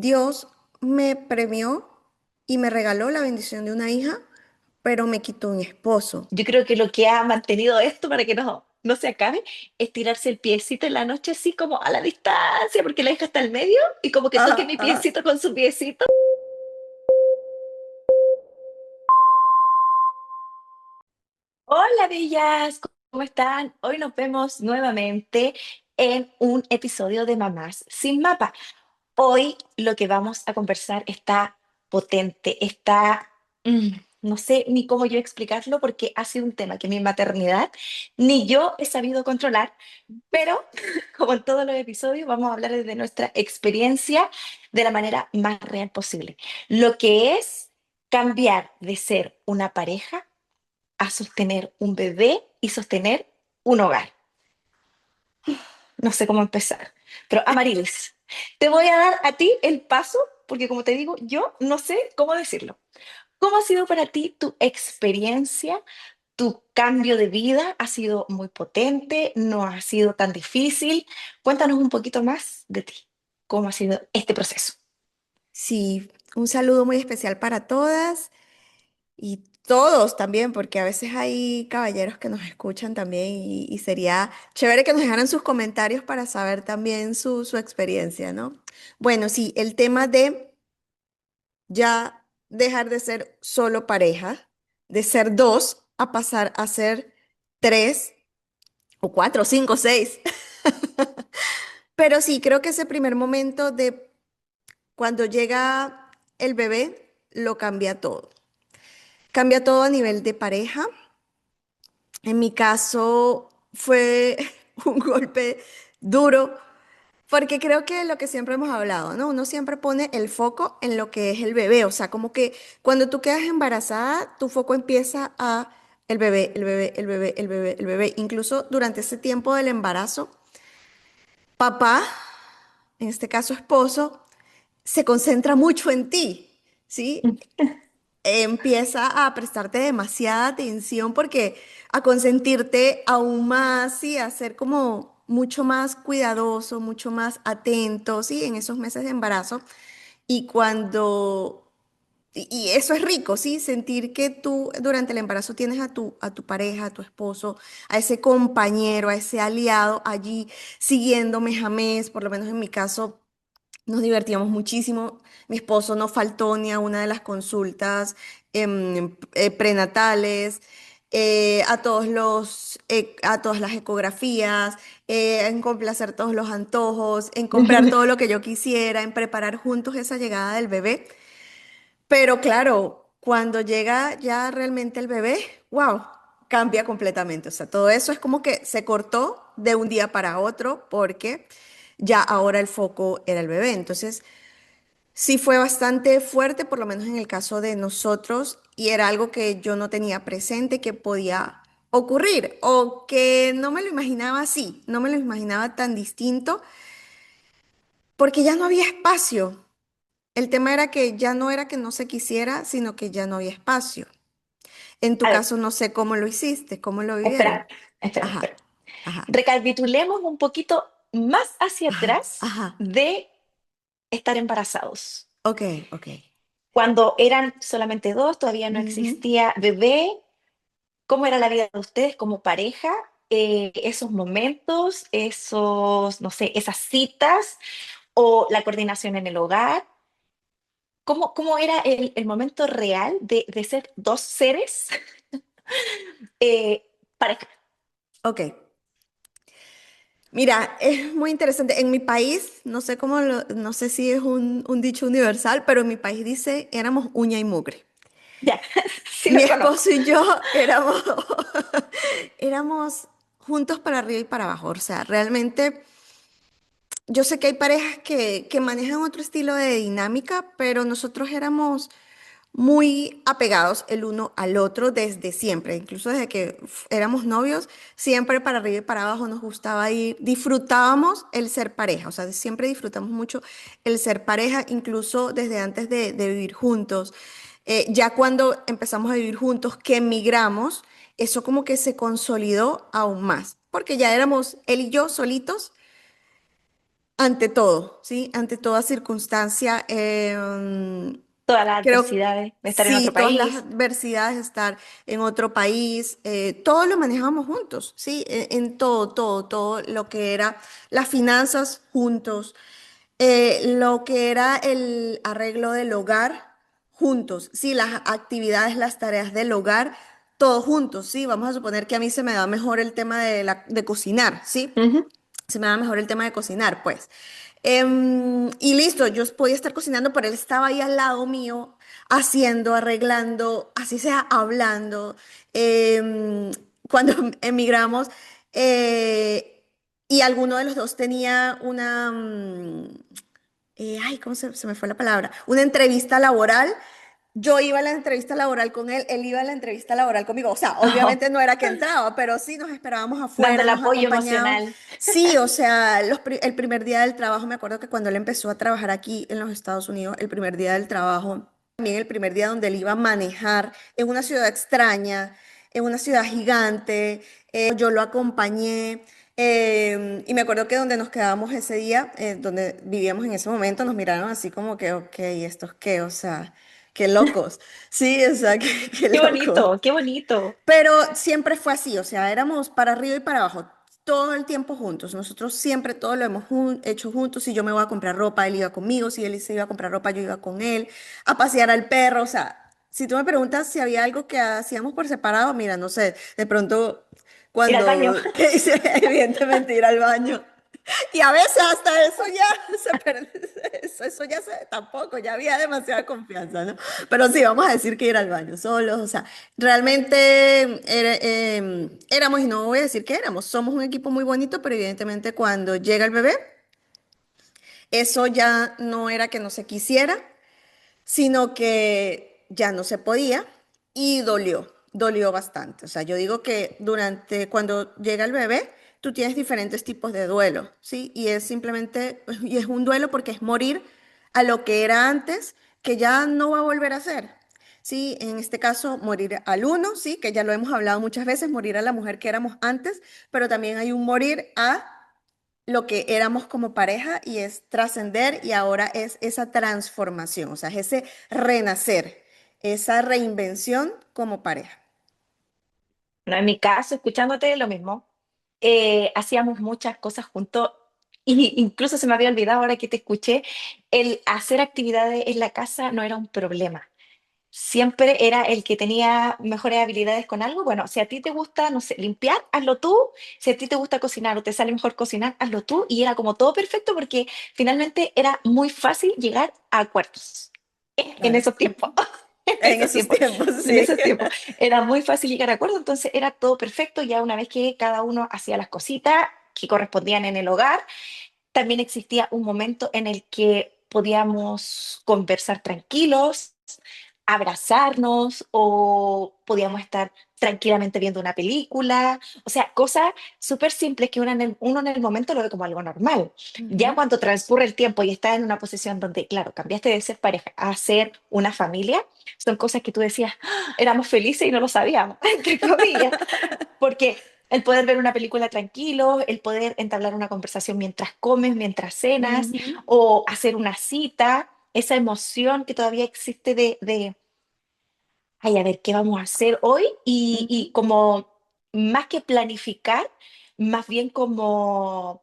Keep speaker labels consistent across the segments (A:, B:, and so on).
A: Dios me premió y me regaló la bendición de una hija, pero me quitó un esposo.
B: Yo creo que lo que ha mantenido esto para que no se acabe es tirarse el piecito en la noche así como a la distancia, porque la hija está al medio y como que toque
A: Ajá,
B: mi
A: ajá.
B: piecito con su piecito. Hola, bellas, ¿cómo están? Hoy nos vemos nuevamente en un episodio de Mamás sin Mapa. Hoy lo que vamos a conversar está potente, no sé ni cómo yo explicarlo porque ha sido un tema que mi maternidad ni yo he sabido controlar, pero como en todos los episodios vamos a hablar desde nuestra experiencia de la manera más real posible. Lo que es cambiar de ser una pareja a sostener un bebé y sostener un hogar. No sé cómo empezar. Pero Amarilis, te voy a dar a ti el paso, porque como te digo, yo no sé cómo decirlo. ¿Cómo ha sido para ti tu experiencia? ¿Tu cambio de vida ha sido muy potente? ¿No ha sido tan difícil? Cuéntanos un poquito más de ti. ¿Cómo ha sido este proceso?
A: Sí, un saludo muy especial para todas y todos también, porque a veces hay caballeros que nos escuchan también y sería chévere que nos dejaran sus comentarios para saber también su experiencia, ¿no? Bueno, sí, el tema de ya dejar de ser solo pareja, de ser dos, a pasar a ser tres o cuatro, cinco, seis. Pero sí, creo que ese primer momento de cuando llega el bebé lo cambia todo. Cambia todo a nivel de pareja. En mi caso fue un golpe duro porque creo que lo que siempre hemos hablado, ¿no? Uno siempre pone el foco en lo que es el bebé. O sea, como que cuando tú quedas embarazada, tu foco empieza a el bebé, el bebé, el bebé, el bebé, el bebé. Incluso durante ese tiempo del embarazo, papá, en este caso esposo, se concentra mucho en ti, ¿sí? Empieza a prestarte demasiada atención porque a consentirte aún más, ¿sí? A ser como mucho más cuidadoso, mucho más atento, ¿sí? En esos meses de embarazo. Y cuando, y eso es rico, ¿sí? Sentir que tú durante el embarazo tienes a tu pareja, a tu esposo, a ese compañero, a ese aliado allí siguiendo mes a mes, por lo menos en mi caso. Nos divertíamos muchísimo. Mi esposo no faltó ni a una de las consultas prenatales, a todas las ecografías, en complacer todos los antojos, en comprar todo lo que yo quisiera, en preparar juntos esa llegada del bebé. Pero claro, cuando llega ya realmente el bebé, wow, cambia completamente. O sea, todo eso es como que se cortó de un día para otro porque ya ahora el foco era el bebé. Entonces, sí fue bastante fuerte, por lo menos en el caso de nosotros, y era algo que yo no tenía presente que podía ocurrir o que no me lo imaginaba así, no me lo imaginaba tan distinto, porque ya no había espacio. El tema era que ya no era que no se quisiera, sino que ya no había espacio. En tu
B: A ver,
A: caso, no sé cómo lo hiciste, cómo lo vivieron.
B: espera, espera,
A: Ajá,
B: espera.
A: ajá,
B: Recapitulemos un poquito más hacia
A: ajá,
B: atrás
A: ajá.
B: de estar embarazados.
A: Ok, ok.
B: Cuando eran solamente dos, todavía no
A: Ujú.
B: existía bebé. ¿Cómo era la vida de ustedes como pareja? Esos momentos, no sé, esas citas o la coordinación en el hogar. ¿Cómo era el momento real de ser dos seres pareja?
A: Ok. Mira, es muy interesante. En mi país, no sé no sé si es un dicho universal, pero en mi país dice, éramos uña y mugre.
B: Ya, sí
A: Mi
B: lo conozco.
A: esposo y yo éramos, éramos juntos para arriba y para abajo. O sea, realmente yo sé que hay parejas que manejan otro estilo de dinámica, pero nosotros éramos muy apegados el uno al otro desde siempre, incluso desde que éramos novios, siempre para arriba y para abajo nos gustaba ir, disfrutábamos el ser pareja, o sea, siempre disfrutamos mucho el ser pareja, incluso desde antes de vivir juntos. Ya cuando empezamos a vivir juntos, que emigramos, eso como que se consolidó aún más, porque ya éramos él y yo solitos ante todo, ¿sí? Ante toda circunstancia,
B: Todas las
A: creo,
B: adversidades de estar en
A: sí,
B: otro
A: todas las
B: país.
A: adversidades, estar en otro país, todo lo manejamos juntos, ¿sí? En todo, todo, todo lo que era las finanzas juntos, lo que era el arreglo del hogar juntos, sí, las actividades, las tareas del hogar, todos juntos, sí. Vamos a suponer que a mí se me da mejor el tema de cocinar, ¿sí?
B: Ujú.
A: Se me da mejor el tema de cocinar, pues. Y listo, yo podía estar cocinando, pero él estaba ahí al lado mío, haciendo, arreglando, así sea, hablando. Em, Cuando emigramos, eh, y alguno de los dos tenía una, ay, ¿cómo se me fue la palabra? Una entrevista laboral. Yo iba a la entrevista laboral con él, él iba a la entrevista laboral conmigo. O sea,
B: Ojo,
A: obviamente no era que entraba, pero sí nos esperábamos
B: dando
A: afuera,
B: el
A: nos
B: apoyo
A: acompañábamos.
B: emocional.
A: Sí, o sea, el primer día del trabajo, me acuerdo que cuando él empezó a trabajar aquí en los Estados Unidos, el primer día del trabajo, también el primer día donde él iba a manejar en una ciudad extraña, en una ciudad gigante, yo lo acompañé. Y me acuerdo que donde nos quedábamos ese día, donde vivíamos en ese momento, nos miraron así como que, ok, ¿estos qué? O sea, qué locos. Sí, o sea, qué
B: Qué
A: loco.
B: bonito, qué bonito.
A: Pero siempre fue así, o sea, éramos para arriba y para abajo, todo el tiempo juntos. Nosotros siempre todo lo hemos hecho juntos. Si yo me voy a comprar ropa, él iba conmigo. Si él se iba a comprar ropa, yo iba con él. A pasear al perro, o sea, si tú me preguntas si había algo que hacíamos por separado, mira, no sé, de pronto
B: Ir al baño.
A: cuando, que dice, evidentemente ir al baño. Y a veces hasta eso ya se pierde, eso ya se, tampoco, ya había demasiada confianza, ¿no? Pero sí, vamos a decir que ir al baño solos, o sea, realmente éramos, y no voy a decir que éramos, somos un equipo muy bonito, pero evidentemente cuando llega el bebé, eso ya no era que no se quisiera, sino que ya no se podía y dolió bastante. O sea, yo digo que cuando llega el bebé, tú tienes diferentes tipos de duelo, ¿sí? Y es simplemente, y es un duelo porque es morir a lo que era antes, que ya no va a volver a ser. Sí, en este caso, morir al uno, sí, que ya lo hemos hablado muchas veces, morir a la mujer que éramos antes, pero también hay un morir a lo que éramos como pareja y es trascender y ahora es esa transformación, o sea, es ese renacer, esa reinvención como pareja.
B: No, en mi caso, escuchándote lo mismo, hacíamos muchas cosas juntos y incluso se me había olvidado ahora que te escuché, el hacer actividades en la casa no era un problema. Siempre era el que tenía mejores habilidades con algo. Bueno, si a ti te gusta, no sé, limpiar, hazlo tú. Si a ti te gusta cocinar o te sale mejor cocinar, hazlo tú. Y era como todo perfecto porque finalmente era muy fácil llegar a acuerdos en
A: Claro.
B: esos tiempos. En
A: En
B: esos
A: esos
B: tiempos,
A: tiempos,
B: en
A: sí.
B: esos tiempos. Era muy fácil llegar a acuerdos, entonces era todo perfecto. Ya una vez que cada uno hacía las cositas que correspondían en el hogar, también existía un momento en el que podíamos conversar tranquilos, abrazarnos o podíamos estar tranquilamente viendo una película. O sea, cosas súper simples que uno en el momento lo ve como algo normal. Ya
A: Ujú.
B: cuando transcurre el tiempo y estás en una posición donde, claro, cambiaste de ser pareja a ser una familia, son cosas que tú decías, "Ah, éramos felices y no lo sabíamos", entre comillas, porque el poder ver una película tranquilo, el poder entablar una conversación mientras comes, mientras cenas,
A: Ujú,
B: o hacer una cita, esa emoción que todavía existe de ay, a ver, ¿qué vamos a hacer hoy? Y
A: ujú.
B: como más que planificar, más bien como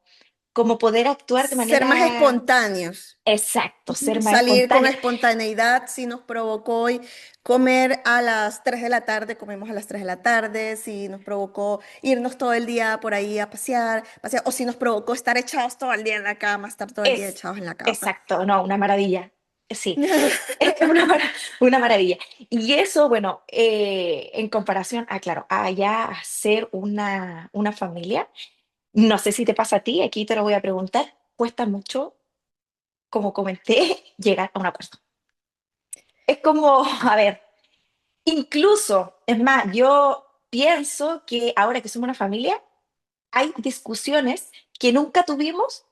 B: poder actuar de
A: Ser más
B: manera
A: espontáneos.
B: exacto, ser
A: Ujú.
B: más
A: Salir con
B: espontánea.
A: espontaneidad, si nos provocó hoy comer a las 3 de la tarde, comemos a las 3 de la tarde, si nos provocó irnos todo el día por ahí a pasear, o si nos provocó estar echados todo el día en la cama, estar todo el día
B: Es
A: echados en la cama.
B: exacto, no, una maravilla. Sí, es una maravilla. Y eso, bueno, en comparación a, claro, a ya hacer una familia, no sé si te pasa a ti, aquí te lo voy a preguntar, cuesta mucho, como comenté, llegar a un acuerdo. Es como, a ver, incluso, es más, yo pienso que ahora que somos una familia, hay discusiones que nunca tuvimos,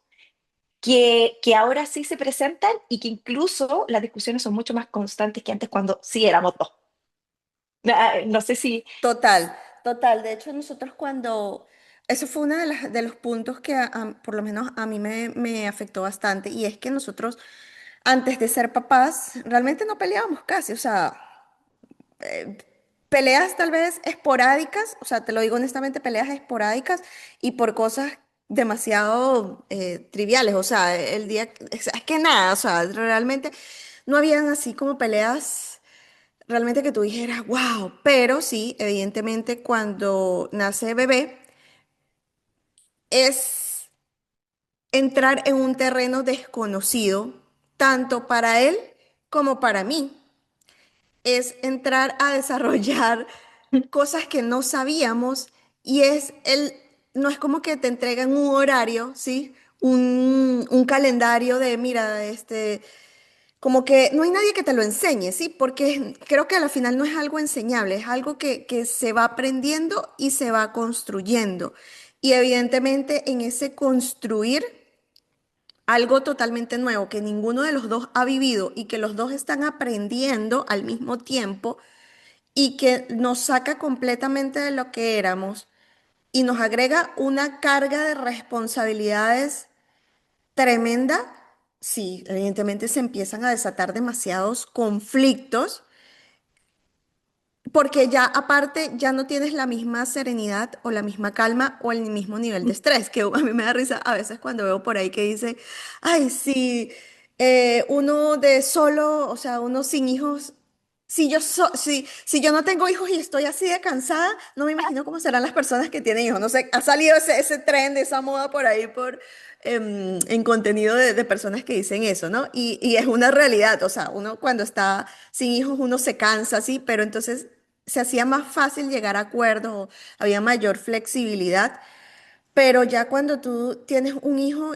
B: que ahora sí se presentan y que incluso las discusiones son mucho más constantes que antes cuando sí éramos dos. No sé si...
A: Total, total. De hecho, nosotros cuando, eso fue uno de los puntos que por lo menos a mí me afectó bastante y es que nosotros antes de ser papás realmente no peleábamos casi, o sea, eh, peleas tal vez esporádicas, o sea, te lo digo honestamente, peleas esporádicas y por cosas demasiado triviales, o sea, el día, es que nada, o sea, realmente no habían así como peleas realmente que tú dijeras, wow, pero sí, evidentemente cuando nace bebé es entrar en un terreno desconocido, tanto para él como para mí. Es entrar a desarrollar cosas que no sabíamos y no es como que te entregan un horario, ¿sí? Un calendario de, mira, como que no hay nadie que te lo enseñe, ¿sí? Porque creo que al final no es algo enseñable, es algo que se va aprendiendo y se va construyendo. Y evidentemente en ese construir algo totalmente nuevo que ninguno de los dos ha vivido y que los dos están aprendiendo al mismo tiempo y que nos saca completamente de lo que éramos y nos agrega una carga de responsabilidades tremenda, sí, evidentemente se empiezan a desatar demasiados conflictos porque ya aparte ya no tienes la misma serenidad o la misma calma o el mismo nivel de estrés, que a mí me da risa a veces cuando veo por ahí que dice, ay, sí, uno de solo, o sea, uno sin hijos, si yo no tengo hijos y estoy así de cansada, no me imagino cómo serán las personas que tienen hijos. No sé, ha salido ese tren, esa moda por ahí en contenido de personas que dicen eso, ¿no? Y es una realidad, o sea, uno cuando está sin hijos, uno se cansa, sí, pero entonces se hacía más fácil llegar a acuerdos, había mayor flexibilidad, pero ya cuando tú tienes un hijo,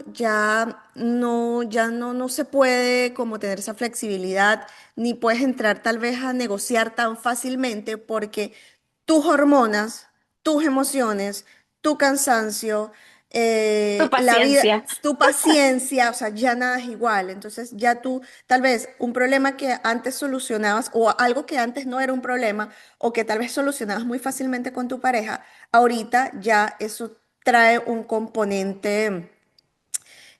A: no se puede como tener esa flexibilidad, ni puedes entrar tal vez a negociar tan fácilmente porque tus hormonas, tus emociones, tu cansancio,
B: Tu
A: la vida,
B: paciencia.
A: tu paciencia, o sea, ya nada es igual. Entonces ya tú, tal vez un problema que antes solucionabas o algo que antes no era un problema o que tal vez solucionabas muy fácilmente con tu pareja, ahorita ya eso trae un componente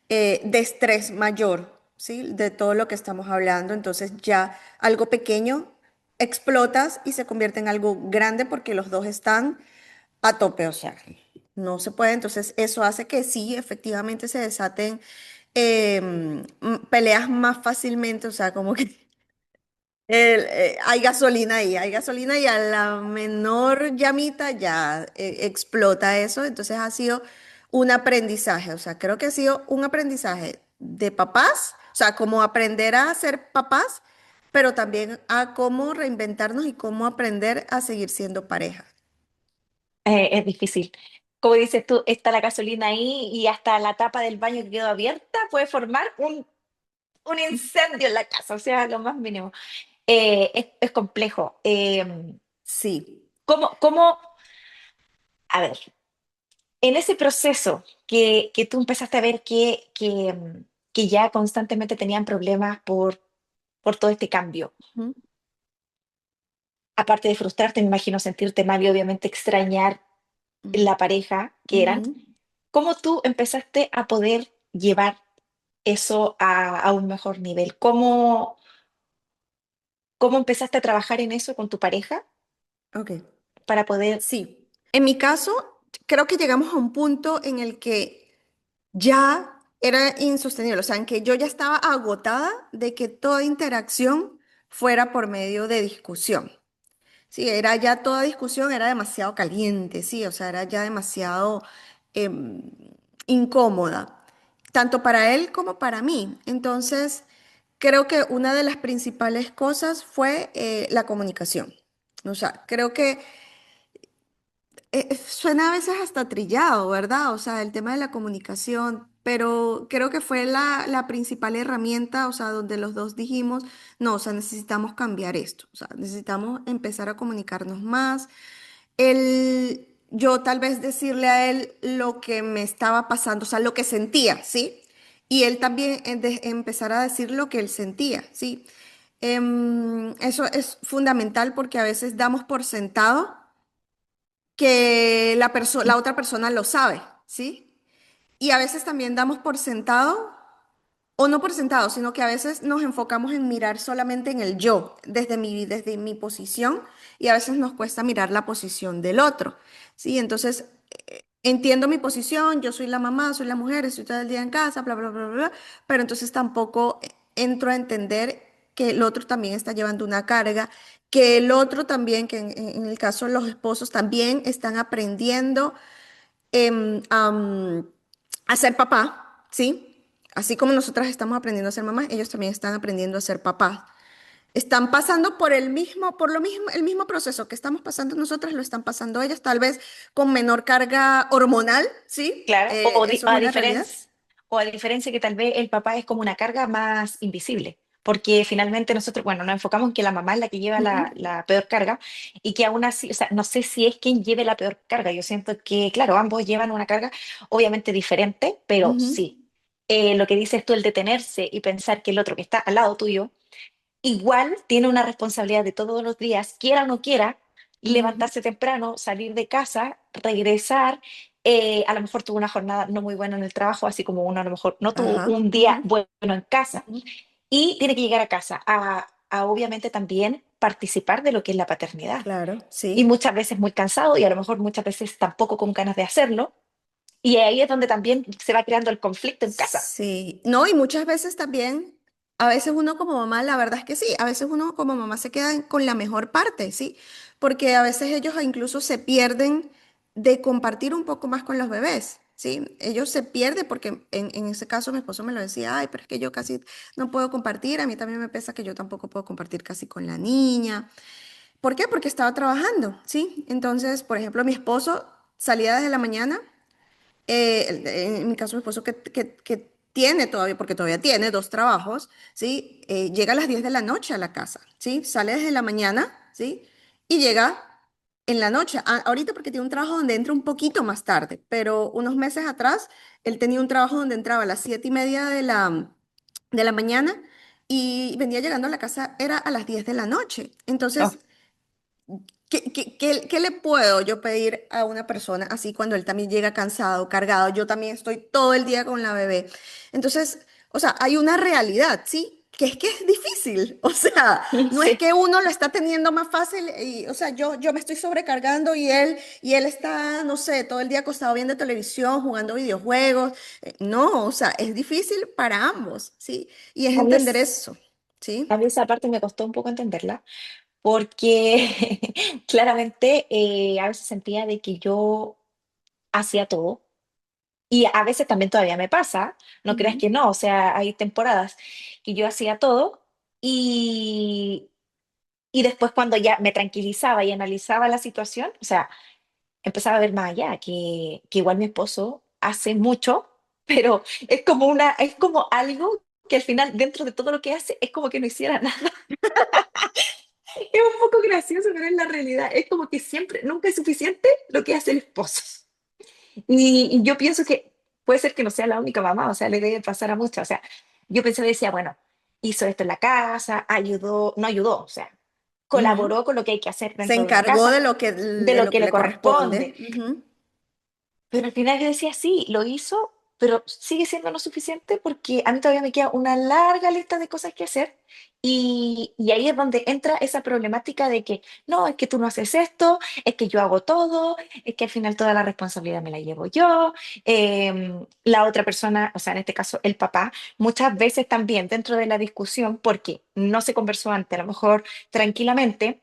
A: de estrés mayor, ¿sí? De todo lo que estamos hablando. Entonces ya algo pequeño explotas y se convierte en algo grande porque los dos están a tope, o sea, no se puede. Entonces eso hace que sí, efectivamente se desaten peleas más fácilmente, o sea, como que hay gasolina y a la menor llamita ya explota eso. Entonces ha sido un aprendizaje, o sea, creo que ha sido un aprendizaje de papás, o sea, como aprender a ser papás, pero también a cómo reinventarnos y cómo aprender a seguir siendo pareja.
B: Es difícil. Como dices tú, está la gasolina ahí y hasta la tapa del baño que quedó abierta puede formar un incendio en la casa, o sea, lo más mínimo. Es complejo.
A: Sí.
B: ¿Cómo, a ver, en ese proceso que tú empezaste a ver que ya constantemente tenían problemas por todo este cambio,
A: Ujú,
B: aparte de frustrarte, me imagino sentirte mal y obviamente extrañar la pareja que eran,
A: ujú.
B: ¿cómo tú empezaste a poder llevar eso a un mejor nivel? ¿Cómo empezaste a trabajar en eso con tu pareja
A: Ok.
B: para poder...
A: Sí. En mi caso, creo que llegamos a un punto en el que ya era insostenible, o sea, en que yo ya estaba agotada de que toda interacción fuera por medio de discusión. Sí, era ya toda discusión, era demasiado caliente, sí, o sea, era ya demasiado em, incómoda, tanto para él como para mí. Entonces, creo que una de las principales cosas fue la comunicación. O sea, creo que suena a veces hasta trillado, ¿verdad? O sea, el tema de la comunicación, pero creo que fue la principal herramienta, o sea, donde los dos dijimos, no, o sea, necesitamos cambiar esto, o sea, necesitamos empezar a comunicarnos más. Yo tal vez decirle a él lo que me estaba pasando, o sea, lo que sentía, ¿sí? Y él también empezar a decir lo que él sentía, ¿sí? Eso es fundamental porque a veces damos por sentado que la otra persona lo sabe, ¿sí? Y a veces también damos por sentado, o no por sentado, sino que a veces nos enfocamos en mirar solamente en el yo, desde mi posición, y a veces nos cuesta mirar la posición del otro, ¿sí? Entonces, entiendo mi posición, yo soy la mamá, soy la mujer, estoy todo el día en casa, bla, bla, bla, bla, bla, pero entonces tampoco entro a entender que el otro también está llevando una carga, que el otro también, que en el caso de los esposos, también están aprendiendo a ser papá, ¿sí? Así como nosotras estamos aprendiendo a ser mamás, ellos también están aprendiendo a ser papás. Están pasando por lo mismo, el mismo proceso que estamos pasando nosotras, lo están pasando ellas, tal vez con menor carga hormonal, ¿sí?
B: Claro,
A: Eso es una realidad.
B: o a diferencia que tal vez el papá es como una carga más invisible, porque finalmente nosotros, bueno, nos enfocamos en que la mamá es la que lleva
A: Ujú,
B: la peor carga y que aún así, o sea, no sé si es quien lleve la peor carga, yo siento que, claro, ambos llevan una carga obviamente diferente, pero
A: ujú,
B: sí, lo que dices tú, el detenerse y pensar que el otro que está al lado tuyo igual tiene una responsabilidad de todos los días, quiera o no quiera,
A: ujú.
B: levantarse temprano, salir de casa, regresar. A lo mejor tuvo una jornada no muy buena en el trabajo, así como uno a lo mejor no tuvo
A: Ajá.
B: un día
A: Ujú,
B: bueno en casa
A: ujú.
B: y tiene que llegar a casa a obviamente también participar de lo que es la paternidad.
A: Claro,
B: Y
A: sí.
B: muchas veces muy cansado y a lo mejor muchas veces tampoco con ganas de hacerlo. Y ahí es donde también se va creando el conflicto en casa.
A: Sí, no, y muchas veces también, a veces uno como mamá, la verdad es que sí, a veces uno como mamá se queda con la mejor parte, sí, porque a veces ellos incluso se pierden de compartir un poco más con los bebés, sí, ellos se pierden porque en ese caso mi esposo me lo decía, ay, pero es que yo casi no puedo compartir, a mí también me pesa que yo tampoco puedo compartir casi con la niña. ¿Por qué? Porque estaba trabajando, sí, entonces, por ejemplo, mi esposo salía desde la mañana en mi caso, mi esposo que tiene todavía, porque todavía tiene dos trabajos, ¿sí? Llega a las 10 de la noche a la casa, ¿sí? Sale desde la mañana, ¿sí? Y llega en la noche. Ahorita porque tiene un trabajo donde entra un poquito más tarde, pero unos meses atrás él tenía un trabajo donde entraba a las 7:30 de la mañana y venía llegando a la casa, era a las 10 de la noche.
B: Oh,
A: Entonces, ¿qué le puedo yo pedir a una persona así cuando él también llega cansado, cargado? Yo también estoy todo el día con la bebé. Entonces, o sea, hay una realidad, ¿sí? Que es difícil. O sea, no es
B: sí.
A: que uno lo está teniendo más fácil y, o sea, yo me estoy sobrecargando y él está, no sé, todo el día acostado viendo televisión, jugando videojuegos. No, o sea, es difícil para ambos, ¿sí? Y es
B: A mí,
A: entender eso,
B: a
A: ¿sí?
B: mí esa parte me costó un poco entenderla porque claramente a veces sentía de que yo hacía todo y a veces también todavía me pasa, no creas
A: Ujú.
B: que no, o sea, hay temporadas que yo hacía todo y, y después cuando ya me tranquilizaba y analizaba la situación, o sea, empezaba a ver más allá, que igual mi esposo hace mucho, pero es como algo que al final dentro de todo lo que hace es como que no hiciera nada. Es un poco gracioso, pero es la realidad. Es como que siempre, nunca es suficiente lo que hace el esposo. Y yo pienso que puede ser que no sea la única mamá, o sea, le debe pasar a muchas. O sea, yo pensé, decía, bueno, hizo esto en la casa, ayudó, no ayudó, o sea,
A: Ujú.
B: colaboró con lo que hay que hacer
A: Se
B: dentro de la
A: encargó
B: casa,
A: de lo que,
B: de
A: de
B: lo
A: lo
B: que
A: que
B: le
A: le
B: corresponde.
A: corresponde. Ujú.
B: Pero al final yo decía, sí, lo hizo, pero sigue siendo no suficiente porque a mí todavía me queda una larga lista de cosas que hacer. Y ahí es donde entra esa problemática de que, no, es que tú no haces esto, es que yo hago todo, es que al final toda la responsabilidad me la llevo yo. La otra persona, o sea, en este caso el papá, muchas veces también dentro de la discusión, porque no se conversó antes, a lo mejor tranquilamente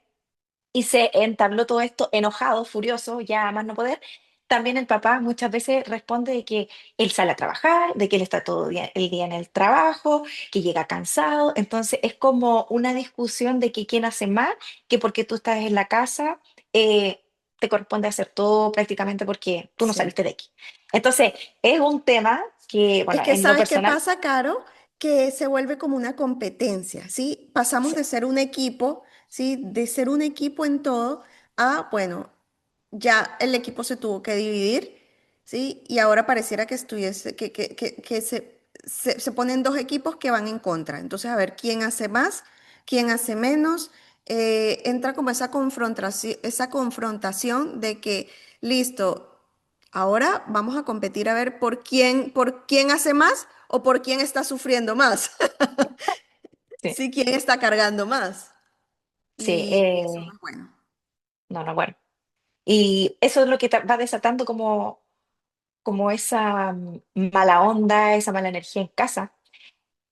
B: y se entabló todo esto enojado, furioso, ya a más no poder. También el papá muchas veces responde de que él sale a trabajar, de que él está todo el día en el trabajo, que llega cansado. Entonces es como una discusión de que quién hace más, que porque tú estás en la casa, te corresponde hacer todo prácticamente porque tú no
A: Sí.
B: saliste de aquí. Entonces es un tema que,
A: Es
B: bueno,
A: que,
B: en lo
A: ¿sabes qué
B: personal,
A: pasa, Caro? Que se vuelve como una competencia, ¿sí? Pasamos
B: sí,
A: de ser un equipo, ¿sí? De ser un equipo en todo a, bueno, ya el equipo se tuvo que dividir, ¿sí? Y ahora pareciera que estuviese, que se ponen dos equipos que van en contra. Entonces, a ver quién hace más, quién hace menos. Entra como esa confrontación de que listo, ahora vamos a competir a ver por quién hace más o por quién está sufriendo más.
B: Sí,
A: Sí, quién está cargando más.
B: sí,
A: Y eso no es bueno.
B: no, no, bueno. Y eso es lo que va desatando como esa mala onda, esa mala energía en casa.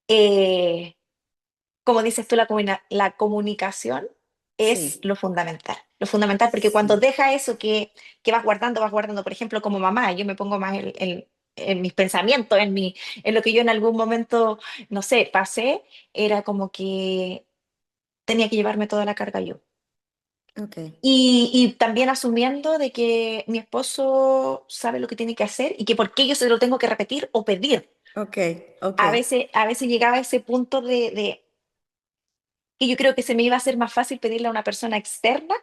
B: Eh, como dices tú, la comunicación es
A: Sí,
B: lo fundamental, porque cuando
A: sí.
B: deja eso que vas guardando, por ejemplo, como mamá, yo me pongo más en mis pensamientos, en lo que yo en algún momento, no sé, pasé, era como que tenía que llevarme toda la carga yo.
A: Ok,
B: Y también asumiendo de que mi esposo sabe lo que tiene que hacer y que por qué yo se lo tengo que repetir o pedir.
A: ok, ok.
B: A veces llegaba a ese punto de que yo creo que se me iba a hacer más fácil pedirle a una persona externa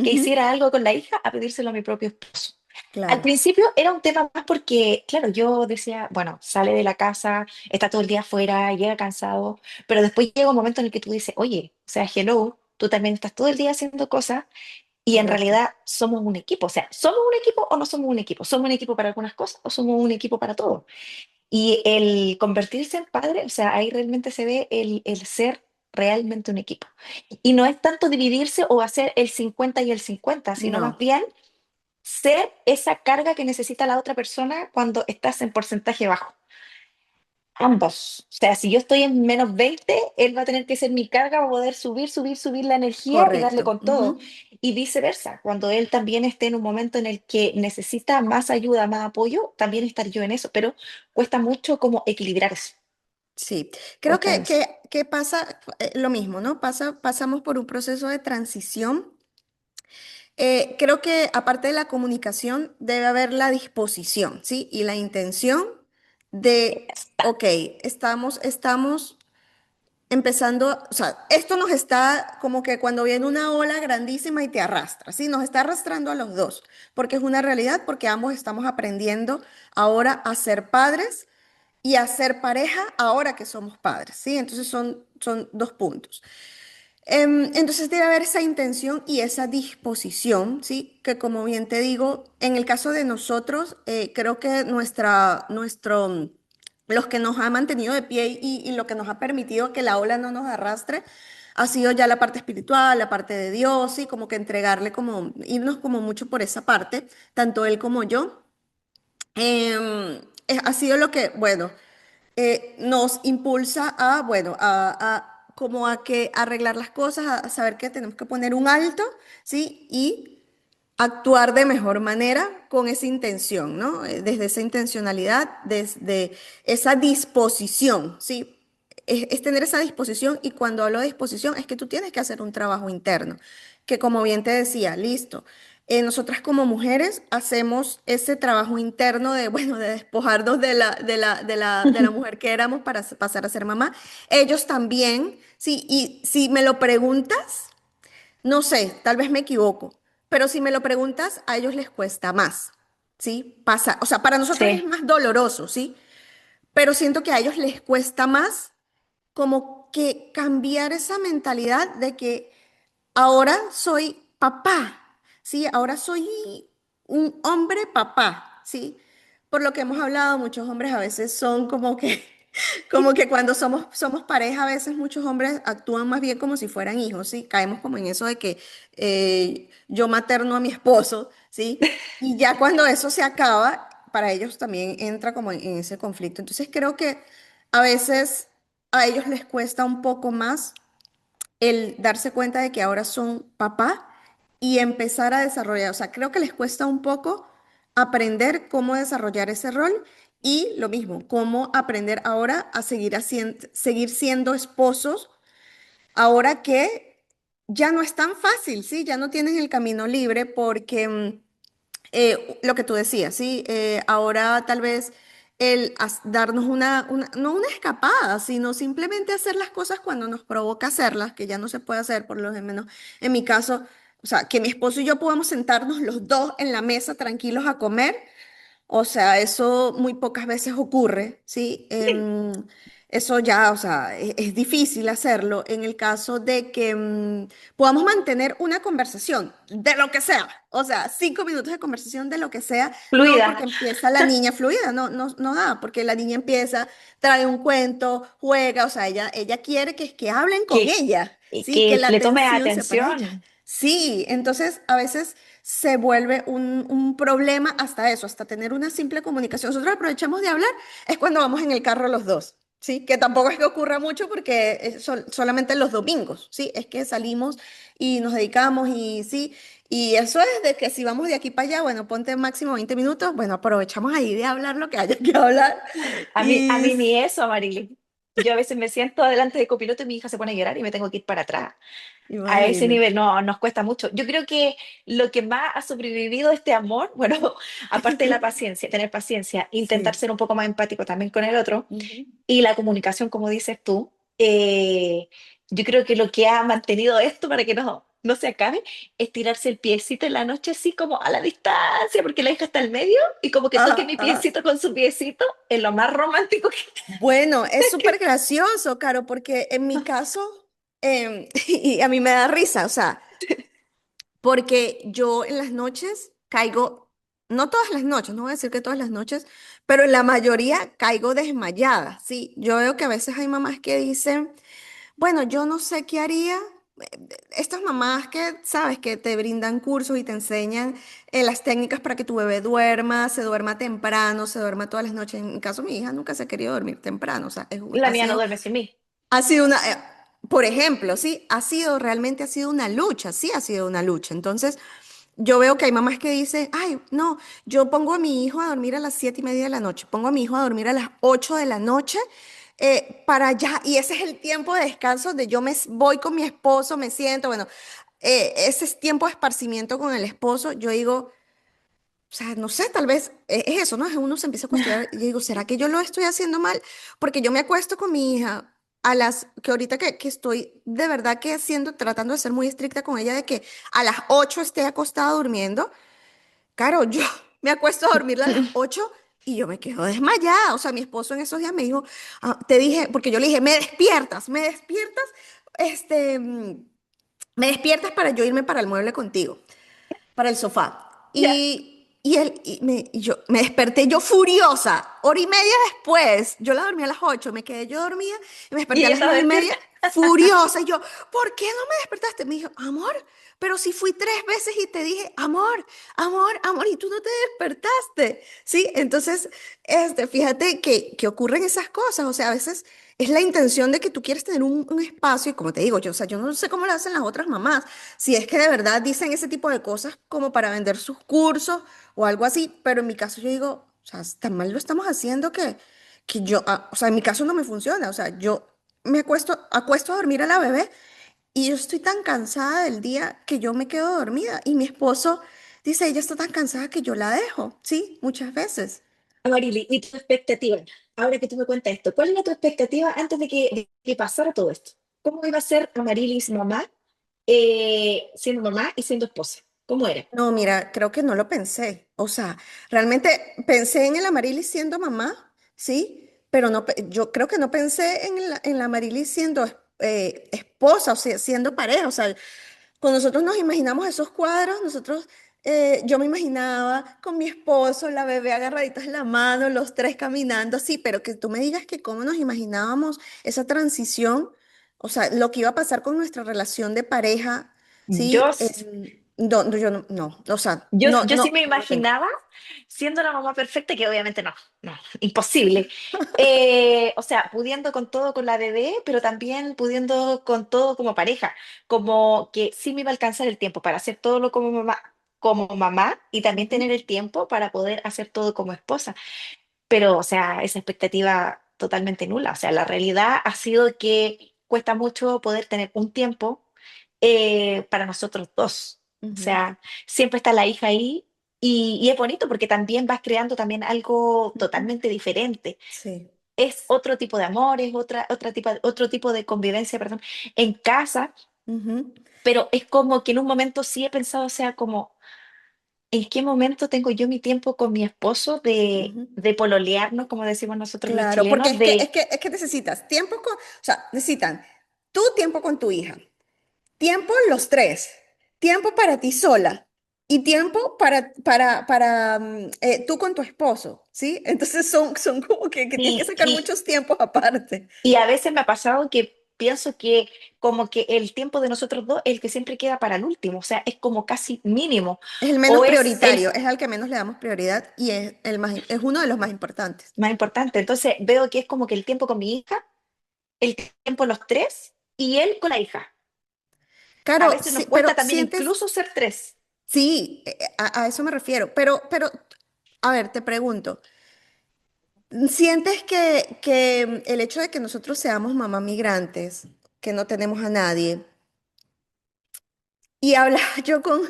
B: que
A: Ujú,
B: hiciera algo con la hija a pedírselo a mi propio esposo. Al
A: claro,
B: principio era un tema más porque, claro, yo decía, bueno, sale de la casa, está todo el día afuera, llega cansado, pero después llega un momento en el que tú dices, oye, o sea, hello, tú también estás todo el día haciendo cosas y en
A: correcto.
B: realidad somos un equipo. O sea, ¿somos un equipo o no somos un equipo? ¿Somos un equipo para algunas cosas o somos un equipo para todo? Y el convertirse en padre, o sea, ahí realmente se ve el ser realmente un equipo. Y no es tanto dividirse o hacer el 50 y el 50, sino más
A: No,
B: bien ser esa carga que necesita la otra persona cuando estás en porcentaje bajo. Ambos. O sea, si yo estoy en -20, él va a tener que ser mi carga para poder subir, subir, subir la energía y darle
A: correcto.
B: con todo.
A: Ujú,
B: Y viceversa, cuando él también esté en un momento en el que necesita más ayuda, más apoyo, también estar yo en eso. Pero cuesta mucho como equilibrar eso.
A: sí, creo
B: Cuesta eso.
A: que pasa lo mismo, ¿no? Pasamos por un proceso de transición. Creo que aparte de la comunicación debe haber la disposición, ¿sí? Y la intención de,
B: Está.
A: ok, estamos empezando, o sea, esto nos está como que cuando viene una ola grandísima y te arrastra, ¿sí? Nos está arrastrando a los dos, porque es una realidad, porque ambos estamos aprendiendo ahora a ser padres y a ser pareja ahora que somos padres, ¿sí? Entonces son dos puntos. Entonces debe haber esa intención y esa disposición, ¿sí? Que como bien te digo, en el caso de nosotros, creo que los que nos ha mantenido de pie y lo que nos ha permitido que la ola no nos arrastre, ha sido ya la parte espiritual, la parte de Dios, y como que entregarle como, irnos como mucho por esa parte, tanto él como yo. Ha sido lo que, bueno, nos impulsa a, bueno, como a que arreglar las cosas, a saber que tenemos que poner un alto, ¿sí? Y actuar de mejor manera con esa intención, ¿no? Desde esa intencionalidad, desde esa disposición, ¿sí? Es tener esa disposición y cuando hablo de disposición es que tú tienes que hacer un trabajo interno, que como bien te decía, listo. Nosotras como mujeres hacemos ese trabajo interno de, bueno, de despojarnos de la mujer que éramos para pasar a ser mamá. Ellos también, sí, y si me lo preguntas, no sé, tal vez me equivoco, pero si me lo preguntas, a ellos les cuesta más, ¿sí? Pasa, o sea, para nosotros es
B: Sí,
A: más doloroso, ¿sí? Pero siento que a ellos les cuesta más como que cambiar esa mentalidad de que ahora soy papá, ¿sí? Ahora soy un hombre papá, ¿sí? Por lo que hemos hablado, muchos hombres a veces son como que, como que cuando somos pareja, a veces muchos hombres actúan más bien como si fueran hijos, ¿sí? Caemos como en eso de que yo materno a mi esposo, ¿sí? Y ya cuando eso se acaba, para ellos también entra como en ese conflicto. Entonces creo que a veces a ellos les cuesta un poco más el darse cuenta de que ahora son papá y empezar a desarrollar. O sea, creo que les cuesta un poco aprender cómo desarrollar ese rol y lo mismo, cómo aprender ahora a seguir siendo esposos, ahora que ya no es tan fácil, ¿sí? Ya no tienen el camino libre porque lo que tú decías, ¿sí? Ahora tal vez darnos no una escapada, sino simplemente hacer las cosas cuando nos provoca hacerlas, que ya no se puede hacer, por lo menos en mi caso, o sea, que mi esposo y yo podamos sentarnos los dos en la mesa tranquilos a comer, o sea, eso muy pocas veces ocurre, ¿sí? eso ya, o sea, es difícil hacerlo en el caso de que podamos mantener una conversación de lo que sea. O sea, 5 minutos de conversación de lo que sea, no porque
B: Fluida,
A: empieza la niña fluida, no da, porque la niña empieza, trae un cuento, juega, o sea, ella quiere que hablen con
B: que,
A: ella, ¿sí? Que
B: que
A: la
B: le tome
A: atención sea para ella.
B: atención.
A: Sí, entonces a veces se vuelve un problema hasta eso, hasta tener una simple comunicación. Nosotros aprovechamos de hablar, es cuando vamos en el carro los dos. Sí, que tampoco es que ocurra mucho porque es solamente los domingos, ¿sí? Es que salimos y nos dedicamos y sí, y eso es de que si vamos de aquí para allá, bueno, ponte máximo 20 minutos, bueno, aprovechamos ahí de hablar lo que haya que hablar.
B: A
A: Y
B: mí ni eso, Marily. Yo a veces me siento adelante de copiloto y mi hija se pone a llorar y me tengo que ir para atrás. A ese
A: imagínate,
B: nivel no, nos cuesta mucho. Yo creo que lo que más ha sobrevivido a este amor, bueno, aparte de la paciencia, tener paciencia, intentar
A: sí.
B: ser un poco más empático también con el otro
A: Ujú.
B: y la comunicación, como dices tú, yo creo que lo que ha mantenido esto para que no se acabe es tirarse el piecito en la noche así como a la distancia, porque la hija está al medio y como que toque
A: Ajá,
B: mi
A: ajá.
B: piecito con su piecito es lo más romántico que...
A: Bueno, es súper gracioso, Caro, porque en mi caso, y a mí me da risa, o sea, porque yo en las noches caigo, no todas las noches, no voy a decir que todas las noches, pero en la mayoría caigo desmayada, ¿sí? Yo veo que a veces hay mamás que dicen, bueno, yo no sé qué haría. Estas mamás que, sabes, que te brindan cursos y te enseñan las técnicas para que tu bebé duerma, se duerma temprano, se duerma todas las noches. En mi caso, mi hija nunca se ha querido dormir temprano, o sea,
B: La mía no duerme sin mí.
A: ha sido una, por ejemplo, sí, realmente ha sido una lucha, sí ha sido una lucha. Entonces, yo veo que hay mamás que dicen, ay, no, yo pongo a mi hijo a dormir a las 7:30 de la noche, pongo a mi hijo a dormir a las 8 de la noche para allá, y ese es el tiempo de descanso donde yo voy con mi esposo, me siento, bueno, ese es tiempo de esparcimiento con el esposo. Yo digo, o sea, no sé, tal vez es eso, ¿no? Uno se empieza a cuestionar y digo, ¿será que yo lo estoy haciendo mal? Porque yo me acuesto con mi hija que ahorita que estoy de verdad que haciendo, tratando de ser muy estricta con ella de que a las 8 esté acostada durmiendo. Claro, yo me acuesto a dormirla a las 8 y yo me quedo desmayada. O sea, mi esposo en esos días me dijo, "Ah, te dije, porque yo le dije, este, me despiertas para yo irme para el mueble contigo, para el sofá.
B: Ya.
A: Y me desperté yo furiosa. Hora y media después, yo la dormí a las 8, me quedé yo dormida y me
B: Y
A: desperté a
B: ella
A: las
B: estaba
A: 9:30,
B: despierta.
A: furiosa. Y yo, ¿por qué no me despertaste? Me dijo, amor, pero si fui 3 veces y te dije, amor, amor, amor, y tú no te despertaste. Sí, entonces, fíjate que ocurren esas cosas. O sea, a veces es la intención de que tú quieres tener un espacio, y como te digo, yo, o sea, yo no sé cómo lo hacen las otras mamás, si es que de verdad dicen ese tipo de cosas como para vender sus cursos o algo así, pero en mi caso yo digo, o sea, tan mal lo estamos haciendo que yo, o sea, en mi caso no me funciona, o sea, yo acuesto a dormir a la bebé y yo estoy tan cansada del día que yo me quedo dormida y mi esposo dice, ella está tan cansada que yo la dejo, sí, muchas veces.
B: Amarili, ¿y tu expectativa? Ahora que tú me cuentas esto, ¿cuál era tu expectativa antes de que pasara todo esto? ¿Cómo iba a ser Amarilis mamá, siendo mamá y siendo esposa? ¿Cómo era?
A: No, mira, creo que no lo pensé. O sea, realmente pensé en el Amarilis siendo mamá, sí, pero no, yo creo que no pensé en la Amarilis siendo esposa, o sea, siendo pareja. O sea, cuando nosotros nos imaginamos esos cuadros, yo me imaginaba con mi esposo, la bebé agarraditos en la mano, los tres caminando, sí, pero que tú me digas que cómo nos imaginábamos esa transición, o sea, lo que iba a pasar con nuestra relación de pareja,
B: Yo,
A: sí,
B: s-
A: no, no, yo no, o sea, no,
B: yo sí
A: no,
B: me
A: no lo tengo.
B: imaginaba siendo la mamá perfecta, que obviamente no, imposible. O sea, pudiendo con todo con la bebé, pero también pudiendo con todo como pareja, como que sí me iba a alcanzar el tiempo para hacer todo lo como mamá y también
A: Ujú,
B: tener el tiempo para poder hacer todo como esposa. Pero, o sea, esa expectativa totalmente nula. O sea, la realidad ha sido que cuesta mucho poder tener un tiempo para nosotros dos. O
A: ujú,
B: sea, siempre está la hija ahí y es bonito porque también vas creando también algo
A: ujú.
B: totalmente diferente.
A: Sí.
B: Es otro tipo de amor, es otro tipo de convivencia, perdón, en casa,
A: Ujú.
B: pero es como que en un momento sí he pensado, o sea, como en qué momento tengo yo mi tiempo con mi esposo
A: Ujú.
B: de pololearnos, como decimos nosotros los
A: Claro, porque
B: chilenos, de
A: es que necesitas tiempo con, o sea, necesitan tu tiempo con tu hija, tiempo los tres, tiempo para ti sola y tiempo para tú con tu esposo, ¿sí? Entonces son como que tienes que
B: sí,
A: sacar muchos tiempos aparte.
B: y a veces me ha pasado que pienso que como que el tiempo de nosotros dos es el que siempre queda para el último, o sea, es como casi mínimo,
A: Es el menos
B: o es el
A: prioritario, es al que menos le damos prioridad y es el más, es uno de los más importantes.
B: más importante. Entonces veo que es como que el tiempo con mi hija, el tiempo los tres y él con la hija. A
A: Claro,
B: veces nos
A: sí, pero
B: cuesta también
A: sientes,
B: incluso ser tres.
A: sí, a eso me refiero, pero, a ver, te pregunto. ¿Sientes que el hecho de que nosotros seamos mamá migrantes, que no tenemos a nadie, y hablaba yo con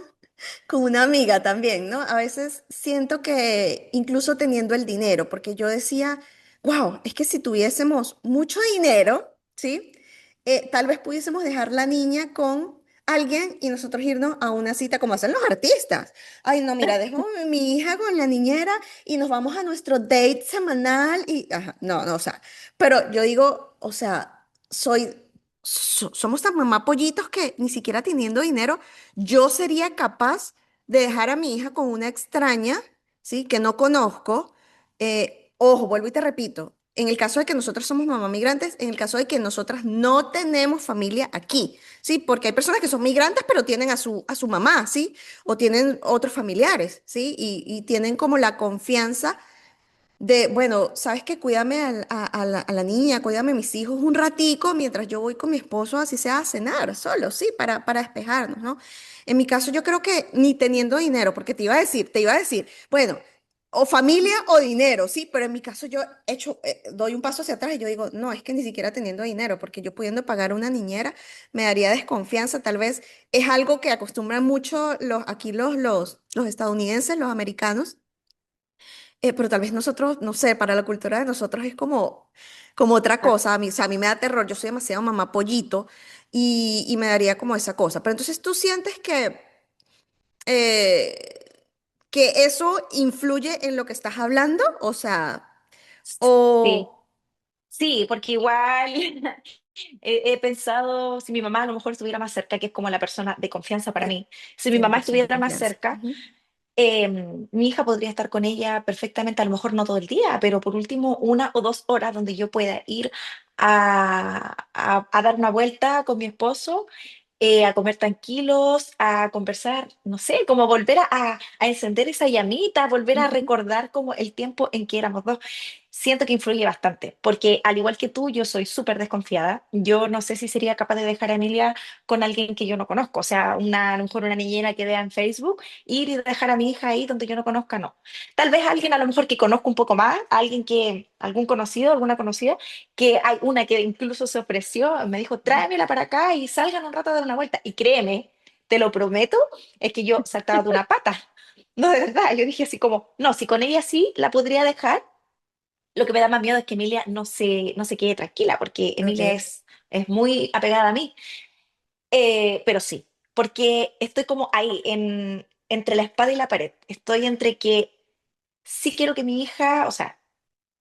A: una amiga también, ¿no? A veces siento que incluso teniendo el dinero, porque yo decía, wow, es que si tuviésemos mucho dinero, ¿sí? Tal vez pudiésemos dejar la niña con alguien y nosotros irnos a una cita como hacen los artistas. Ay, no, mira, dejo a mi hija con la niñera y nos vamos a nuestro date semanal y, ajá, no, no, o sea, pero yo digo, o sea, somos tan mamá pollitos que ni siquiera teniendo dinero yo sería capaz de dejar a mi hija con una extraña, ¿sí? Que no conozco. Ojo, vuelvo y te repito, en el caso de que nosotros somos mamás migrantes, en el caso de que nosotras no tenemos familia aquí, ¿sí? Porque hay personas que son migrantes pero tienen a su mamá, ¿sí? O tienen otros familiares, ¿sí? Y tienen como la confianza de, bueno, sabes que cuídame a la niña, cuídame a mis hijos un ratico mientras yo voy con mi esposo, así sea a cenar, solo, sí, para despejarnos, ¿no? En mi caso, yo creo que ni teniendo dinero, porque te iba a decir, bueno, o familia o dinero, sí, pero en mi caso yo doy un paso hacia atrás y yo digo, no, es que ni siquiera teniendo dinero, porque yo pudiendo pagar una niñera me daría desconfianza, tal vez es algo que acostumbran mucho aquí los estadounidenses, los americanos pero tal vez nosotros, no sé, para la cultura de nosotros es como otra cosa. A mí, o sea, a mí me da terror, yo soy demasiado mamá pollito y me daría como esa cosa. Pero entonces tú sientes eh, que eso influye en lo que estás hablando, o sea,
B: Sí,
A: o...
B: sí, porque igual he pensado si mi mamá a lo mejor estuviera más cerca, que es como la persona de confianza para
A: eh,
B: mí, si mi
A: sí, la
B: mamá
A: persona de
B: estuviera más
A: confianza.
B: cerca,
A: Ujú,
B: mi hija podría estar con ella perfectamente, a lo mejor no todo el día, pero por último 1 o 2 horas donde yo pueda ir a dar una vuelta con mi esposo, a comer tranquilos, a conversar, no sé, como volver a encender esa llamita, volver a
A: ujú.
B: recordar como el tiempo en que éramos dos. Siento que influye bastante, porque al igual que tú, yo soy súper desconfiada. Yo no sé si sería capaz de dejar a Emilia con alguien que yo no conozco, o sea, a lo mejor una niñera que vea en Facebook, ir y dejar a mi hija ahí donde yo no conozca, no. Tal vez alguien a lo mejor que conozco un poco más, alguien que, algún conocido, alguna conocida, que hay una que incluso se ofreció, me dijo, tráemela para acá y salgan un rato a dar una vuelta. Y créeme, te lo prometo, es que yo saltaba de una pata. No, de verdad, yo dije así como, no, si con ella sí la podría dejar, lo que me da más miedo es que Emilia no se quede tranquila, porque
A: Ok,
B: Emilia es muy apegada a mí. Pero sí, porque estoy como ahí, entre la espada y la pared. Estoy entre que sí quiero que mi hija, o sea,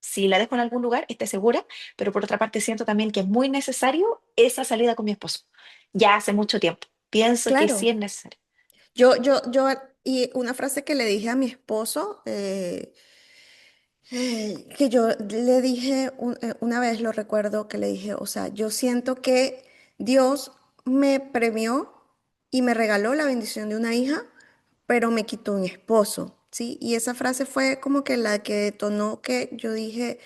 B: si la dejo en algún lugar, esté segura, pero por otra parte siento también que es muy necesario esa salida con mi esposo. Ya hace mucho tiempo. Pienso que sí
A: claro.
B: es necesario.
A: Y una frase que le dije a mi esposo, que yo le dije una vez, lo recuerdo, que le dije, o sea, yo siento que Dios me premió y me regaló la bendición de una hija, pero me quitó un esposo, ¿sí? Y esa frase fue como que la que detonó que yo dije,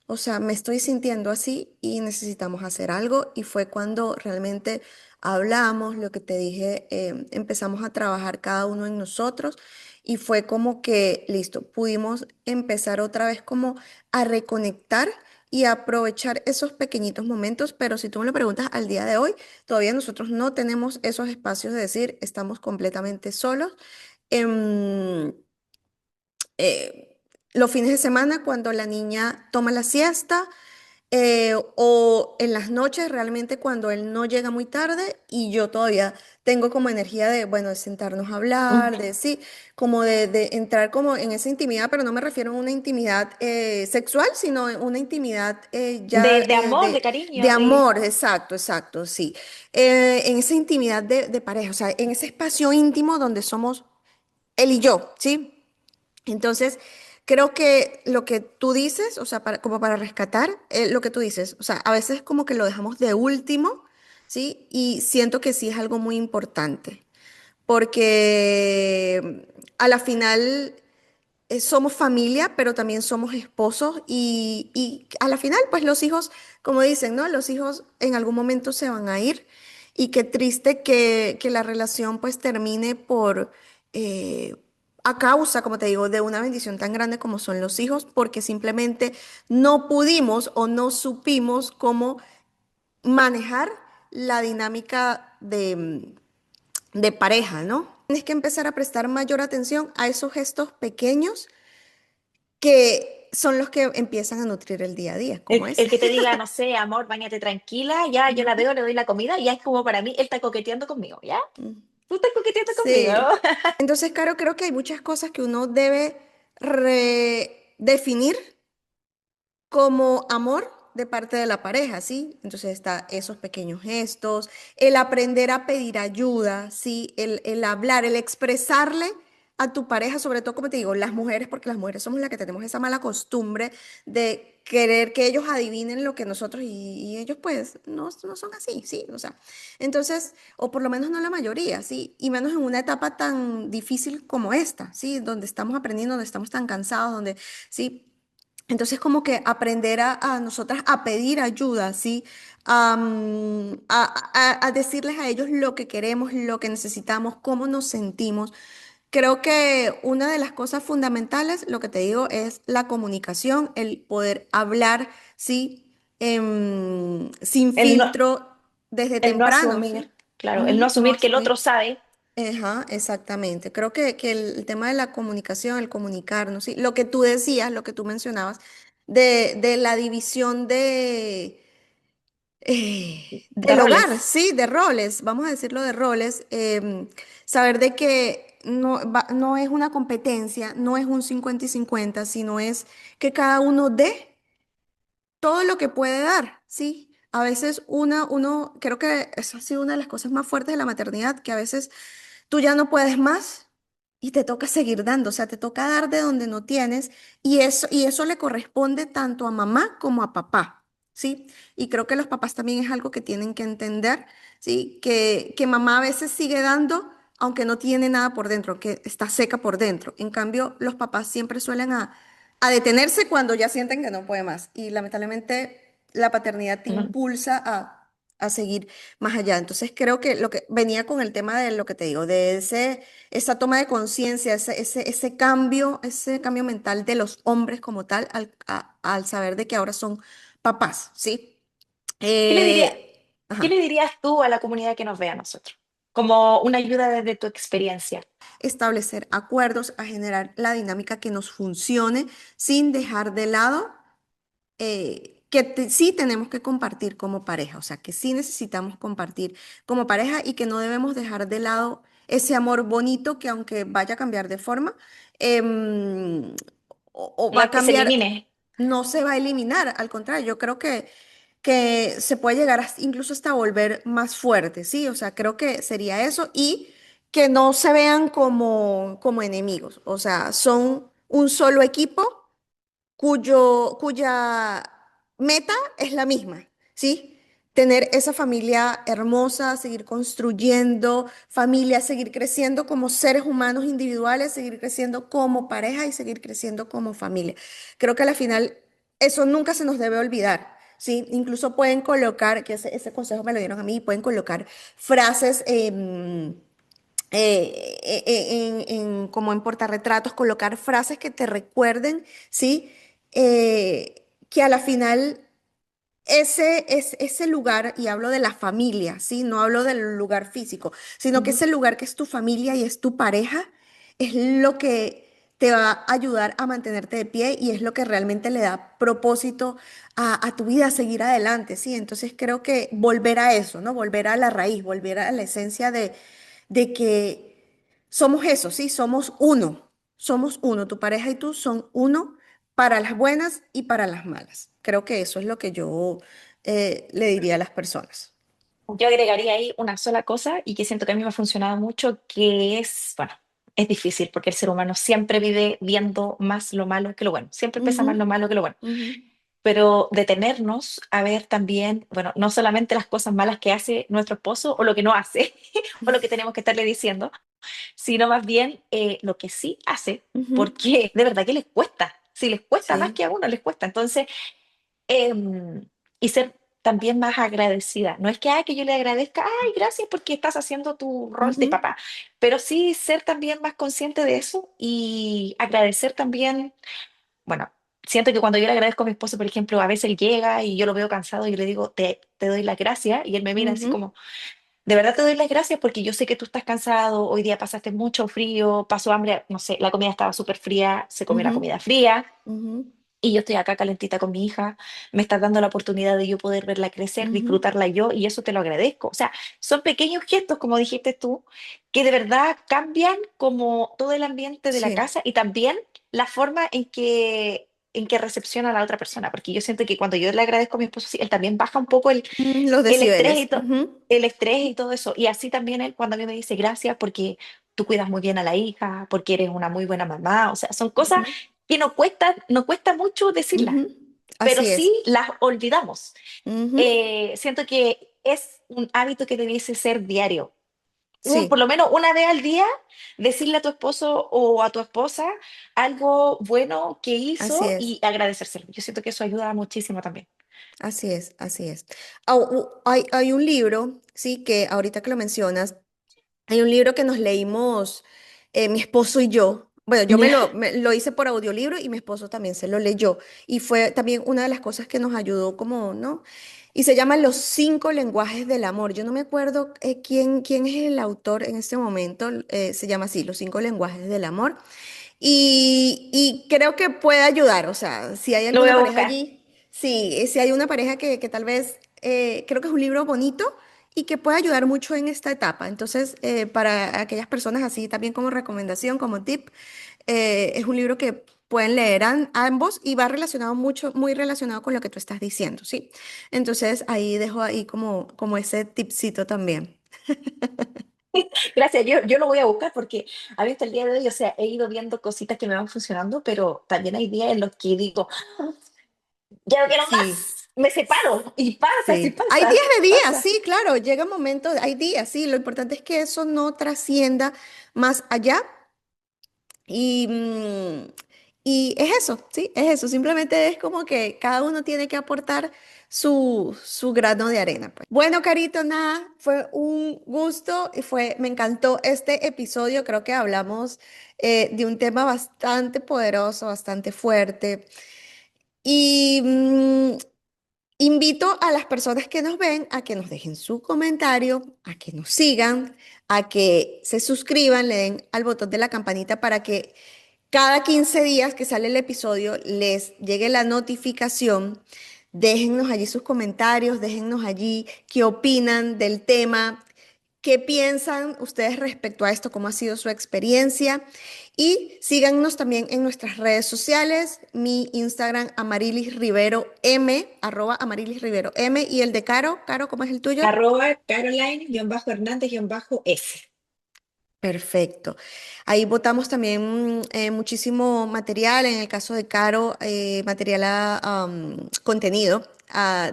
A: o sea, me estoy sintiendo así y necesitamos hacer algo. Y fue cuando realmente hablamos, lo que te dije, empezamos a trabajar cada uno en nosotros y fue como que, listo, pudimos empezar otra vez como a reconectar y a aprovechar esos pequeñitos momentos. Pero si tú me lo preguntas al día de hoy, todavía nosotros no tenemos esos espacios de decir, estamos completamente solos. Em, los fines de semana, cuando la niña toma la siesta, o en las noches realmente cuando él no llega muy tarde y yo todavía tengo como energía de, bueno, de sentarnos a
B: Mm.
A: hablar, de sí, como de entrar como en esa intimidad, pero no me refiero a una intimidad sexual, sino en una intimidad ya
B: De amor, de
A: de
B: cariño, de...
A: amor, exacto, exacto, sí. En esa intimidad de pareja, o sea, en ese espacio íntimo donde somos él y yo, ¿sí? Entonces, creo que lo que tú dices, o sea, como para rescatar lo que tú dices, o sea, a veces como que lo dejamos de último, ¿sí? Y siento que sí es algo muy importante, porque a la final somos familia, pero también somos esposos y a la final, pues los hijos, como dicen, ¿no? Los hijos en algún momento se van a ir y qué triste que la relación pues termine eh, a causa, como te digo, de una bendición tan grande como son los hijos, porque simplemente no pudimos o no supimos cómo manejar la dinámica de pareja, ¿no? Tienes que empezar a prestar mayor atención a esos gestos pequeños que son los que empiezan a nutrir el día a día, como es.
B: El que te diga, no sé, amor, báñate tranquila, ya yo la
A: Ujú.
B: veo, le doy la comida, y ya es como para mí, él está coqueteando conmigo, ¿ya?
A: Mm.
B: Tú estás coqueteando conmigo.
A: Sí. Entonces, Caro, creo que hay muchas cosas que uno debe redefinir como amor de parte de la pareja, ¿sí? Entonces está esos pequeños gestos, el aprender a pedir ayuda, ¿sí? El hablar, el expresarle a tu pareja, sobre todo, como te digo, las mujeres, porque las mujeres somos las que tenemos esa mala costumbre de querer que ellos adivinen lo que nosotros y ellos pues no son así, ¿sí? O sea, entonces, o por lo menos no la mayoría, ¿sí? Y menos en una etapa tan difícil como esta, ¿sí? Donde estamos aprendiendo, donde estamos tan cansados, donde, ¿sí? Entonces, como que aprender a nosotras a pedir ayuda, ¿sí? A decirles a ellos lo que queremos, lo que necesitamos, cómo nos sentimos. Creo que una de las cosas fundamentales, lo que te digo, es la comunicación, el poder hablar, ¿sí? Sin
B: El no,
A: filtro desde
B: el no
A: temprano, ¿sí?
B: asumir, claro, el no
A: Ujú, no
B: asumir que el otro
A: asumir.
B: sabe.
A: Ajá, exactamente. Creo que el tema de la comunicación, el comunicarnos, ¿sí? Lo que tú decías, lo que tú mencionabas, de la división
B: De
A: del hogar,
B: roles.
A: sí, de roles, vamos a decirlo de roles, saber de que no es una competencia, no es un 50 y 50, sino es que cada uno dé todo lo que puede dar, ¿sí? A veces creo que eso ha sido una de las cosas más fuertes de la maternidad, que a veces tú ya no puedes más y te toca seguir dando, o sea, te toca dar de donde no tienes y eso le corresponde tanto a mamá como a papá, ¿sí? Y creo que los papás también es algo que tienen que entender, ¿sí? Que mamá a veces sigue dando aunque no tiene nada por dentro, que está seca por dentro. En cambio, los papás siempre suelen a detenerse cuando ya sienten que no puede más. Y lamentablemente la paternidad te
B: Ujú.
A: impulsa a seguir más allá. Entonces creo que lo que venía con el tema de lo que te digo, de esa toma de conciencia, ese cambio mental de los hombres como tal, al saber de que ahora son papás, ¿sí?
B: ¿Qué le diría, qué
A: Ajá.
B: le dirías tú a la comunidad que nos ve a nosotros? Como una ayuda desde tu experiencia.
A: Establecer acuerdos, a generar la dinámica que nos funcione sin dejar de lado sí tenemos que compartir como pareja, o sea, que sí necesitamos compartir como pareja y que no debemos dejar de lado ese amor bonito que aunque vaya a cambiar de forma, em, o
B: No
A: va a
B: es que se
A: cambiar,
B: elimine.
A: no se va a eliminar, al contrario, yo creo que se puede llegar incluso hasta volver más fuerte, ¿sí? O sea, creo que sería eso y que no se vean como enemigos, o sea, son un solo equipo cuya meta es la misma, ¿sí? Tener esa familia hermosa, seguir construyendo familia, seguir creciendo como seres humanos individuales, seguir creciendo como pareja y seguir creciendo como familia. Creo que al final eso nunca se nos debe olvidar. Sí, incluso pueden colocar, que ese consejo me lo dieron a mí, pueden colocar frases como en portarretratos, colocar frases que te recuerden, ¿sí? Que a la final ese lugar, y hablo de la familia, ¿sí? No hablo del lugar físico, sino que
B: Ujú.
A: ese lugar que es tu familia y es tu pareja, es lo que te va a ayudar a mantenerte de pie y es lo que realmente le da propósito a tu vida, a seguir adelante, ¿sí? Entonces creo que volver a eso, ¿no? Volver a la raíz, volver a la esencia de que somos eso, ¿sí? Somos uno, tu pareja y tú son uno para las buenas y para las malas. Creo que eso es lo que yo le diría a las personas.
B: Yo agregaría ahí una sola cosa y que siento que a mí me ha funcionado mucho, que es, bueno, es difícil porque el ser humano siempre vive viendo más lo malo que lo bueno, siempre pesa
A: Ujú,
B: más lo malo que lo bueno,
A: ujú,
B: pero detenernos a ver también, bueno, no solamente las cosas malas que hace nuestro esposo o lo que no hace o lo que tenemos que estarle diciendo, sino más bien lo que sí hace,
A: ujú.
B: porque de verdad que les cuesta, si les cuesta más
A: Sí,
B: que a uno, les cuesta. Entonces, y ser también más agradecida. No es que, que yo le agradezca, ay, gracias porque estás haciendo tu rol de
A: ujú,
B: papá, pero sí ser también más consciente de eso y agradecer también, bueno, siento que cuando yo le agradezco a mi esposo, por ejemplo, a veces él llega y yo lo veo cansado y le digo, te doy las gracias, y él me mira así
A: ujú,
B: como, de verdad te doy las gracias porque yo sé que tú estás cansado, hoy día pasaste mucho frío, pasó hambre, no sé, la comida estaba súper fría, se comió la
A: ujú,
B: comida fría
A: ujú,
B: y yo estoy acá calentita con mi hija, me estás dando la oportunidad de yo poder verla crecer,
A: ujú.
B: disfrutarla yo, y eso te lo agradezco. O sea, son pequeños gestos, como dijiste tú, que de verdad cambian como todo el ambiente de la
A: Sí.
B: casa y también la forma en que recepciona a la otra persona, porque yo siento que cuando yo le agradezco a mi esposo, sí, él también baja un poco
A: Los
B: el estrés y
A: decibeles. Ujú,
B: el estrés y todo eso. Y así también él cuando a mí me dice gracias porque tú cuidas muy bien a la hija, porque eres una muy buena mamá. O sea, son cosas
A: ujú,
B: que no cuesta mucho decirlas,
A: ujú.
B: pero
A: Así es.
B: sí las olvidamos.
A: Ujú,
B: Siento que es un hábito que debiese ser diario. Por
A: sí,
B: lo menos una vez al día, decirle a tu esposo o a tu esposa algo bueno que
A: así
B: hizo
A: es.
B: y agradecérselo. Yo siento que eso ayuda muchísimo también.
A: Así es, así es. Hay un libro, sí, que ahorita que lo mencionas, hay un libro que nos leímos mi esposo y yo. Bueno, yo
B: Ya.
A: me lo hice por audiolibro y mi esposo también se lo leyó. Y fue también una de las cosas que nos ayudó como, ¿no? Y se llama Los cinco lenguajes del amor. Yo no me acuerdo quién es el autor en este momento. Se llama así, Los cinco lenguajes del amor. Y creo que puede ayudar, o sea, si hay
B: Lo voy
A: alguna
B: a
A: pareja
B: buscar.
A: allí, sí, si hay una pareja que tal vez, creo que es un libro bonito y que puede ayudar mucho en esta etapa. Entonces, para aquellas personas así, también como recomendación, como tip, es un libro que pueden leer ambos y va relacionado mucho, muy relacionado con lo que tú estás diciendo, ¿sí? Entonces, ahí dejo ahí como ese tipcito también.
B: Gracias, yo lo voy a buscar porque a mí hasta el día de hoy, o sea, he ido viendo cositas que me van funcionando, pero también hay días en los que digo, ya no quiero
A: Sí.
B: más, me separo y pasa, sí
A: Sí, hay días
B: pasa,
A: de días,
B: pasa.
A: sí, claro, llega un momento, hay días, sí, lo importante es que eso no trascienda más allá y, y es eso, sí, es eso, simplemente es como que cada uno tiene que aportar su grano de arena, pues. Bueno, Carito, nada, fue un gusto y me encantó este episodio, creo que hablamos de un tema bastante poderoso, bastante fuerte y invito a las personas que nos ven a que nos dejen su comentario, a que nos sigan, a que se suscriban, le den al botón de la campanita para que cada 15 días que sale el episodio les llegue la notificación. Déjennos allí sus comentarios, déjennos allí qué opinan del tema, qué piensan ustedes respecto a esto, cómo ha sido su experiencia. Y síganos también en nuestras redes sociales, mi Instagram Amarilis Rivero M, arroba Amarilis Rivero M, y el de Caro, Caro, ¿cómo es el tuyo?
B: Caroline-Hernández-S.
A: Perfecto. Ahí botamos también muchísimo material, en el caso de Caro, material, contenido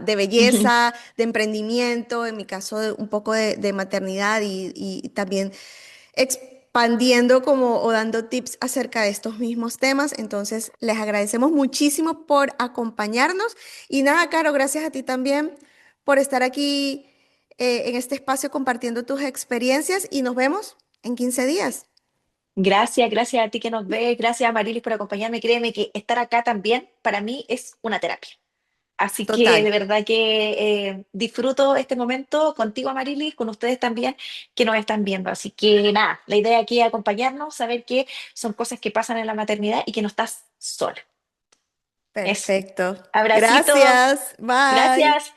A: de belleza, de emprendimiento, en mi caso un poco de maternidad y también expandiendo como o dando tips acerca de estos mismos temas. Entonces, les agradecemos muchísimo por acompañarnos y nada, Caro, gracias a ti también por estar aquí en este espacio compartiendo tus experiencias y nos vemos en 15 días.
B: Gracias, gracias a ti que nos ves, gracias a Marilis por acompañarme. Créeme que estar acá también para mí es una terapia. Así que
A: Total.
B: de verdad que disfruto este momento contigo, Amarilis, con ustedes también que nos están viendo. Así que nada, la idea aquí es acompañarnos, saber que son cosas que pasan en la maternidad y que no estás sola. Eso.
A: Perfecto.
B: Abracito.
A: Gracias. Bye.
B: Gracias.